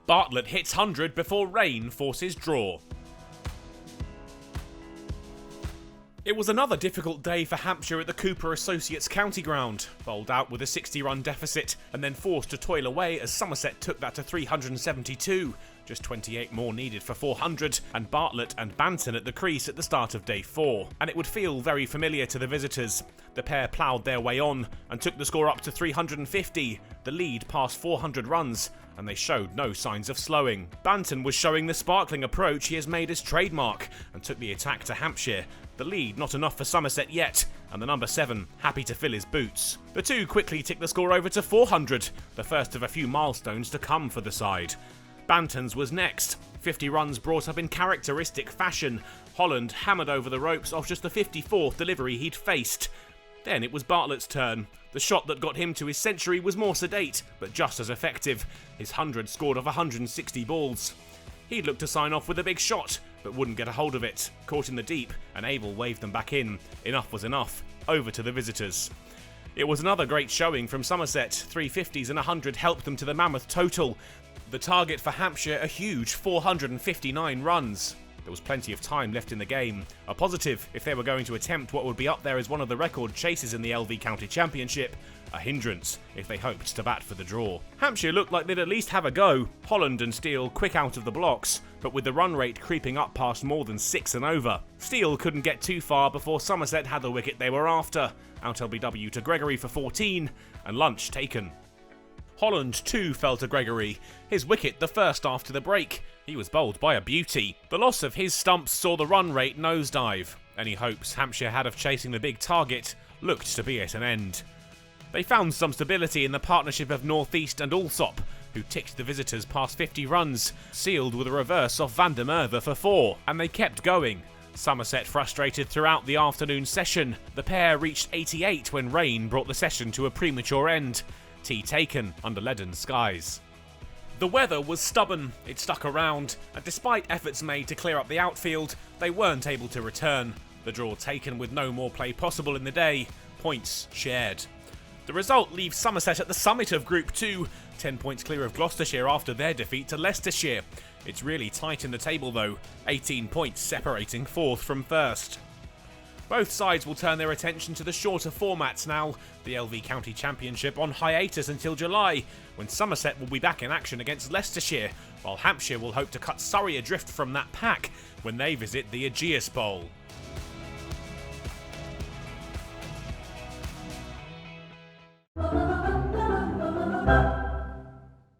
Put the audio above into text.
Bartlett hits 100 before rain forces draw. It was another difficult day for Hampshire at the Cooper Associates County Ground, bowled out with a 60-run deficit and then forced to toil away as Somerset took that to 372. Just 28 more needed for 400, and Bartlett and Banton at the crease at the start of day 4. And it would feel very familiar to the visitors. The pair ploughed their way on and took the score up to 350. The lead passed 400 runs, and they showed no signs of slowing. Banton was showing the sparkling approach he has made his trademark and took the attack to Hampshire. The lead not enough for Somerset yet, and the number 7 happy to fill his boots. The two quickly ticked the score over to 400, the first of a few milestones to come for the side. Banton's was next. 50 runs brought up in characteristic fashion. Holland hammered over the ropes off just the 54th delivery he'd faced. Then it was Bartlett's turn. The shot that got him to his century was more sedate, but just as effective. His 100 scored off 160 balls. He'd looked to sign off with a big shot, but wouldn't get a hold of it. Caught in the deep, and Abel waved them back in. Enough was enough. Over to the visitors. It was another great showing from Somerset. 350s and 100 helped them to the mammoth total. The target for Hampshire, a huge 459 runs. There was plenty of time left in the game. A positive if they were going to attempt what would be up there as one of the record chases in the LV County Championship. A hindrance if they hoped to bat for the draw. Hampshire looked like they'd at least have a go. Holland and Steele quick out of the blocks, but with the run rate creeping up past more than 6 and over. Steele couldn't get too far before Somerset had the wicket they were after. Out LBW to Gregory for 14, and lunch taken. Holland too fell to Gregory, his wicket the first after the break. He was bowled by a beauty. The loss of his stumps saw the run rate nosedive. Any hopes Hampshire had of chasing the big target looked to be at an end. They found some stability in the partnership of North East and Alsop, who ticked the visitors past 50 runs, sealed with a reverse off Van der Merwe for 4, and they kept going. Somerset frustrated throughout the afternoon session. The pair reached 88 when rain brought the session to a premature end. Tea taken under leaden skies. The weather was stubborn, it stuck around, and despite efforts made to clear up the outfield, they weren't able to return. The draw taken with no more play possible in the day, points shared. The result leaves Somerset at the summit of Group 2, 10 points clear of Gloucestershire after their defeat to Leicestershire. It's really tight in the table though, 18 points separating 4th from 1st. Both sides will turn their attention to the shorter formats now, the LV County Championship on hiatus until July, when Somerset will be back in action against Leicestershire, while Hampshire will hope to cut Surrey adrift from that pack when they visit the Aegeus Bowl.